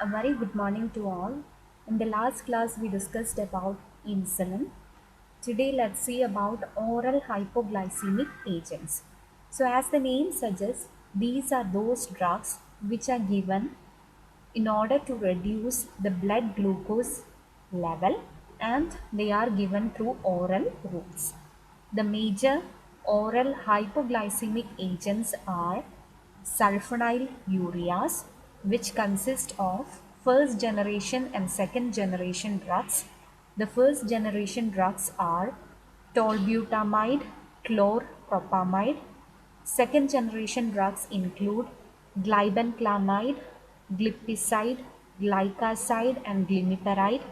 A very good morning to all. In the last class, we discussed about insulin. Today, let's see about oral hypoglycemic agents. So, as the name suggests, these are those drugs which are given in order to reduce the blood glucose level, and they are given through oral routes. The major oral hypoglycemic agents are sulfonyl ureas, which consist of first generation and second generation drugs. The first generation drugs are tolbutamide, chlorpropamide. Second generation drugs include glibenclamide, glipizide, glycoside, and glimepiride.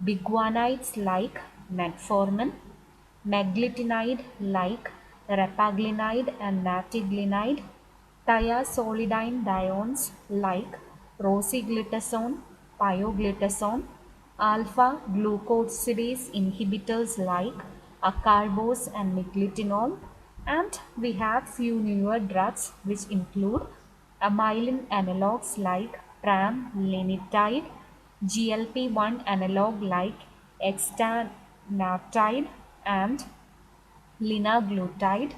Biguanides like metformin, meglitinide like repaglinide and natiglinide, thiazolidine diones like rosiglitazone, pioglitazone, alpha glucosidase inhibitors like acarbose and nicotinol, and we have few newer drugs which include amylin analogs like pramlintide, GLP-1 analog like exenatide and linaglutide,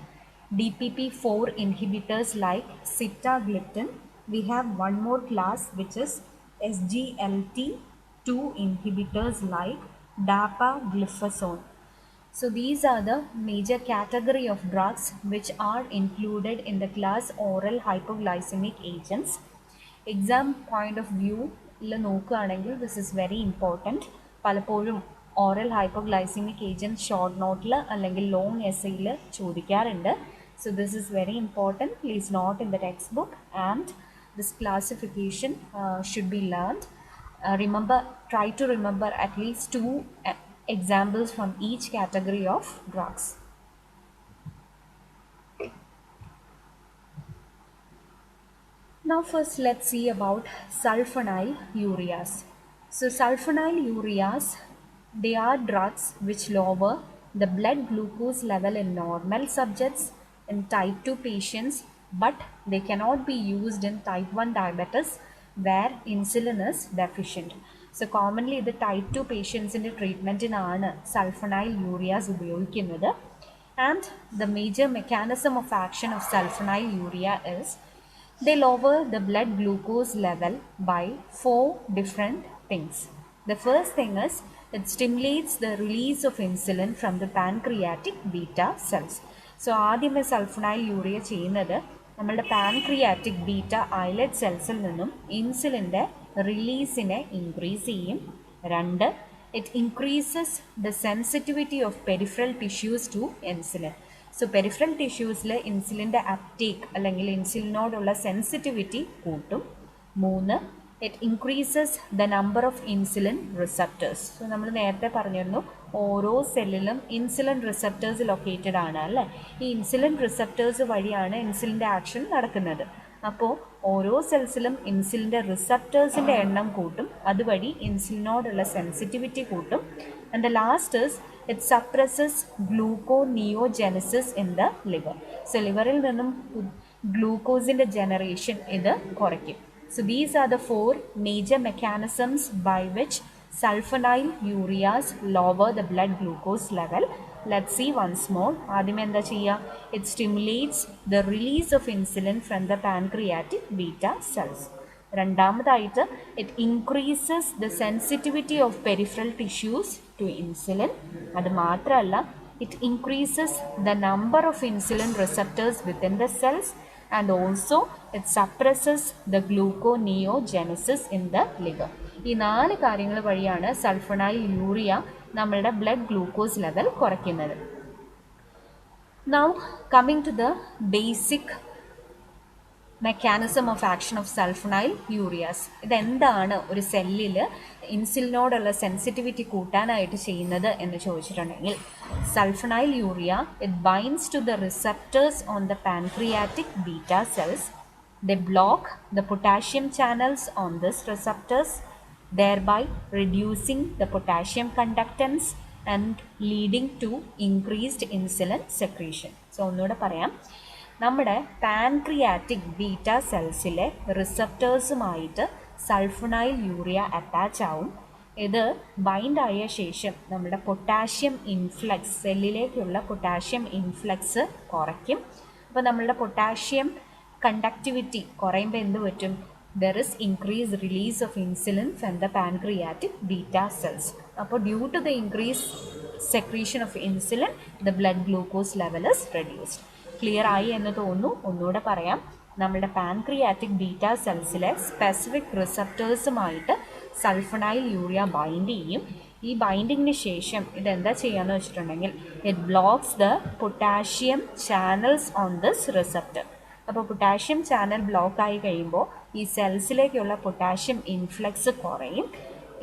DPP-4 inhibitors like sitagliptin. We have one more class which is SGLT2 inhibitors like dapagliflozin. So these are the major category of drugs which are included in the class oral hypoglycemic agents. Exam point of വ്യൂവിൽ നോക്കുകയാണെങ്കിൽ this is very important. പലപ്പോഴും oral hypoglycaemic agent short നോട്ടിൽ അല്ലെങ്കിൽ long എസ്സേയിൽ ചോദിക്കാറുണ്ട്. So this is very important. Please note in the text book and this classification should be learned. Remember, try to remember at least two examples from each category of drugs. Now first let's see about sulfonyl ureas. So sulfonyl ureas, they are drugs which lower the blood glucose level in normal subjects in type 2 patients, but they cannot be used in type 1 diabetes where insulin is deficient. So commonly the type 2 patients in the treatment in sulfonyl ureas ഉപയോഗിക്കുന്നത്. And the major mechanism of action of sulfonyl urea is they lower the blood glucose level by four different things. The first thing is it stimulates the release of insulin from the pancreatic beta cells. So ആദ്യമേ സൾഫനൈൽ urea ചെയ്യുന്നത് നമ്മളുടെ pancreatic beta eyelet സെൽസിൽ നിന്നും ഇൻസുലിൻ്റെ റിലീസിനെ increase ചെയ്യും. രണ്ട്, it increases the sensitivity of peripheral tissues to insulin. So peripheral tissuesൽ ഇൻസുലിൻ്റെ uptake അല്ലെങ്കിൽ ഇൻസുലിനോടുള്ള സെൻസിറ്റിവിറ്റി കൂട്ടും. മൂന്ന്, it increases the number of insulin receptors. So നമ്മൾ നേരത്തെ പറഞ്ഞിരുന്നു ഓരോ സെല്ലിലും ഇൻസുലിൻ റിസപ്റ്റേഴ്സ് ലൊക്കേറ്റഡ് ആണ് അല്ലേ. ഈ ഇൻസുലിൻ റിസപ്റ്റേഴ്സ് വഴിയാണ് ഇൻസുലിൻ്റെ ആക്ഷൻ നടക്കുന്നത്. അപ്പോൾ ഓരോ സെൽസിലും ഇൻസുലിൻ്റെ റിസപ്റ്റേഴ്സിൻ്റെ എണ്ണം കൂട്ടും, അതുവഴി ഇൻസുലിനോടുള്ള സെൻസിറ്റിവിറ്റി കൂട്ടും. And the last is it suppresses gluconeogenesis in the liver. So ലിവറിൽ നിന്നും ഗ്ലൂക്കോസിൻ്റെ ജനറേഷൻ ഇത് കുറയ്ക്കും. So these are the four major mechanisms by which sulfonyl ureas lower the blood glucose level. Let's see once more. ആദ്യം എന്താ ചെയ്യുക? It stimulates the release of insulin from the pancreatic beta cells. രണ്ടാമതായിട്ട് it increases the sensitivity of peripheral tissues to insulin. അത് മാത്രമല്ല, it increases the number of insulin receptors within the cells, and also it suppresses the gluconeogenesis in the liver. ഈ നാല് കാര്യങ്ങൾ വഴിയാണ് sulfonyl urea നമ്മളുടെ blood glucose level കുറയ്ക്കുന്നത്. Now coming to the basic mechanism of action of sulfonyl ureas. ഇതെന്താണ് ഒരു സെല്ലിൽ ഇൻസുലിനോടുള്ള സെൻസിറ്റിവിറ്റി കൂട്ടാനായിട്ട് ചെയ്യുന്നത് എന്ന് ചോദിച്ചിട്ടുണ്ടെങ്കിൽ, sulfonyl urea it binds to the receptors on the pancreatic beta cells. The block the potassium channels on this receptors, thereby reducing the potassium conductance and leading to increased insulin secretion. So ഒന്നുകൂടെ പറയാം, നമ്മുടെ pancreatic beta സെൽസിലെ റിസപ്റ്റേഴ്സുമായിട്ട് sulfonyl urea attach ആവും. ഇത് bind ആയ ശേഷം നമ്മുടെ പൊട്ടാഷ്യം ഇൻഫ്ലക്സ്, സെല്ലിലേക്കുള്ള പൊട്ടാഷ്യം ഇൻഫ്ലക്സ് കുറയ്ക്കും. അപ്പോൾ നമ്മളുടെ പൊട്ടാഷ്യം കണ്ടക്ടിവിറ്റി കുറയുമ്പോൾ എന്ത് പറ്റും? There is increase release of insulin from the pancreatic beta cells. അപ്പോൾ due to the increase secretion of insulin the blood glucose level is reduced. Clear ആയി എന്ന് തോന്നുന്നു. ഒന്നുകൂടെ പറയാം. നമ്മുടെ പാൻക്രിയാറ്റിക് ബീറ്റാ സെൽസിലെ സ്പെസിഫിക് റിസപ്റ്റേഴ്സുമായിട്ട് സൾഫണൈൽ യൂറിയ ബൈൻഡ് ചെയ്യും. ഈ ബൈൻഡിങ്ങിന് ശേഷം ഇതെന്താ ചെയ്യാന്ന് വെച്ചിട്ടുണ്ടെങ്കിൽ it blocks the potassium channels on this receptor. അപ്പോൾ പൊട്ടാഷ്യം ചാനൽ ബ്ലോക്ക് ആയി കഴിയുമ്പോൾ ഈ സെൽസിലേക്കുള്ള പൊട്ടാഷ്യം ഇൻഫ്ലക്സ് കുറയും.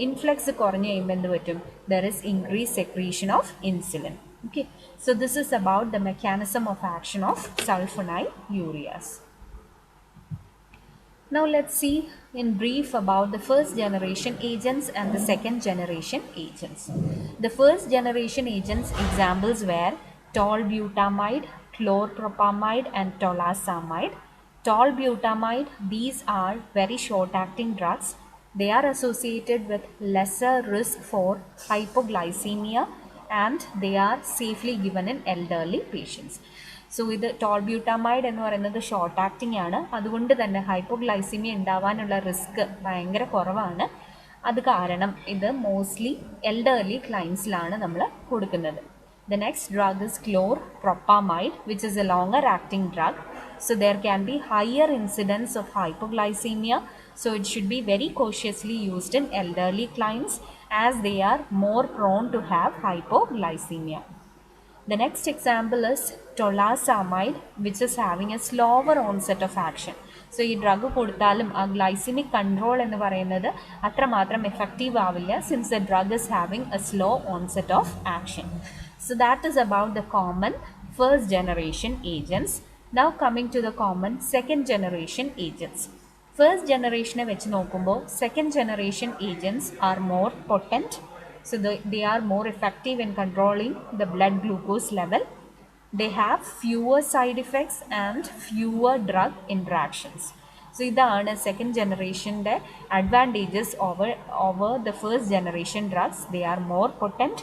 ഇൻഫ്ലക്സ് കുറഞ്ഞു കഴിയുമ്പോൾ എന്ത് പറ്റും? There is increase secretion of insulin. Okay, so this is about the mechanism of action of sulfonyl ureas. Now let's see in brief about the first generation agents and the second generation agents. The first generation agents examples were tolbutamide, chlorpropamide and tolasamide. Tolbutamide, these are very short acting drugs. They are associated with lesser risk for hypoglycemia and they are safely given in elderly patients. So ഇത് ടോൾബ്യൂട്ടാമൈഡ് എന്ന് പറയുന്നത് short acting ആണ്. അതുകൊണ്ട് തന്നെ hypoglycaemia ഉണ്ടാവാനുള്ള risk ഭയങ്കര കുറവാണ്. അത് കാരണം ഇത് മോസ്റ്റ്ലി എൽഡർലി ക്ലൈൻസിലാണ് നമ്മൾ കൊടുക്കുന്നത്. The next drug is chlorpropamide, which is a longer acting drug. So there can be higher incidence of hypoglycemia. So it should be very cautiously used in elderly clients as they are more prone to have hypoglycemia. The next example is tolasamide, which is having a slower onset of action. So ഈ drug കൊടുത്താലും ആ glycaemic control എന്ന് പറയുന്നത് അത്രമാത്രം effective ആവില്ല, since the drug is having A slow onset of action. So that is about the common first generation agents. Now coming to the common second generation agents. First generation വെച്ച് നോക്കുമ്പോൾ second generation agents are more potent. So they are more effective in controlling the blood glucose level. They have fewer side effects and fewer drug interactions. So ഇതാണ് second ജനറേഷൻ്റെ advantages over the first generation drugs. They are more potent,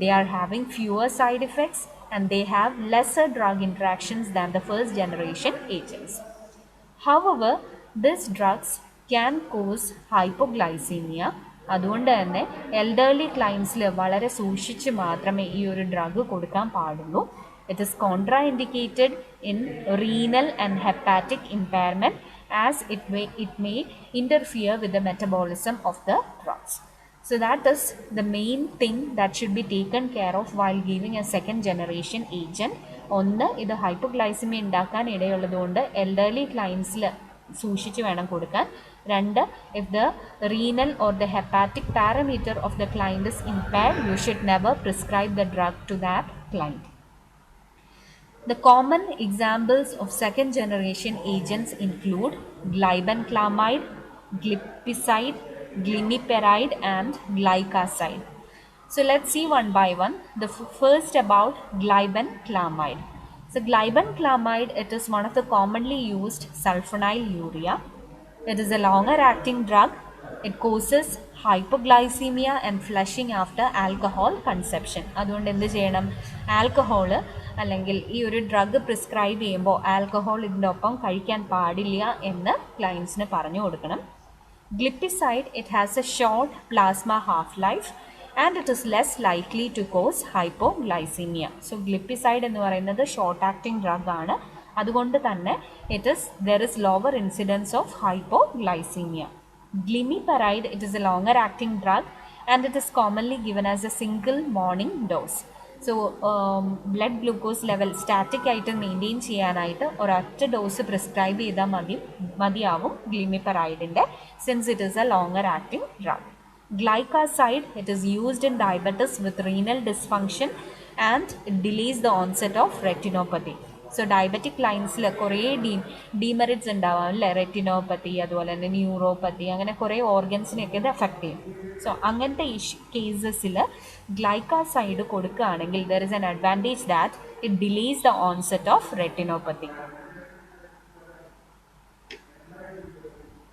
they are having fewer side effects and they have lesser drug interactions than the first generation agents. However, these drugs can cause hypoglycemia. അതുകൊണ്ട് തന്നെ elderly ക്ലൈൻസിൽ വളരെ സൂക്ഷിച്ച് മാത്രമേ ഈ ഒരു drug കൊടുക്കാൻ പാടുള്ളൂ. It is contraindicated in renal and hepatic impairment as it may interfere with the metabolism of the drugs. So that is the main thing that should be taken care of while giving a second generation agent. ഒന്ന്, ഇത് hypoglycaemia ഉണ്ടാക്കാൻ ഇടയുള്ളതുകൊണ്ട് elderly ക്ലൈൻസിൽ സൂക്ഷിച്ച് വേണം കൊടുക്കാൻ. രണ്ട്, if the renal or the hepatic parameter of the client is impaired, you should never prescribe the drug to that client. The common examples of second generation agents include glibenclamide, glipizide, glimepiride and glycoside. So let's see one by one. The first about glibenclamide. So glibenclamide, it is one of the commonly used sulfonyl urea. It is a longer acting drug. It causes hypoglycemia and flushing after alcohol consumption. അതുകൊണ്ട് എന്ത് ചെയ്യണം? Alcohol അല്ലെങ്കിൽ ഈ ഒരു drug prescribe ചെയ്യുമ്പോൾ alcohol ഇതിൻ്റെ ഒപ്പം കഴിക്കാൻ പാടില്ല എന്ന് ക്ലയൻസിന് പറഞ്ഞു കൊടുക്കണം. Glipizide, it has a short plasma half-life and it is less likely to cause hypoglycemia. So glipizide എന്ന് പറയുന്നത് ഷോർട്ട് ആക്ടിംഗ് ഡ്രഗ് ആണ്. അതുകൊണ്ട് തന്നെ there is lower incidence of hypoglycemia. Glimepiride, it is a longer acting drug and it is commonly given as a single morning dose. So blood glucose level static ആയിട്ട് maintain ചെയ്യാനായിട്ട് ഒരൊറ്റ dose prescribe ചെയ്താൽ മതിയാവും ഗ്ലിമിപെറൈഡിൻ്റെ, since it is a longer acting drug. Glycoside, it is used in diabetes with renal dysfunction and it delays the onset of retinopathy. So diabetic ലൈൻസിൽ കുറേ demerits ഉണ്ടാവാം അല്ലേ, റെറ്റിനോപ്പത്തി, അതുപോലെ തന്നെ ന്യൂറോപ്പത്തി, അങ്ങനെ കുറേ ഓർഗൻസിനെയൊക്കെ ഇത് എഫക്റ്റ് ചെയ്യും. സോ അങ്ങനത്തെ കേസസിൽ ഗ്ലൈക്കോസൈഡ് കൊടുക്കുകയാണെങ്കിൽ there is an advantage that it delays the onset of റെറ്റിനോപ്പത്തി.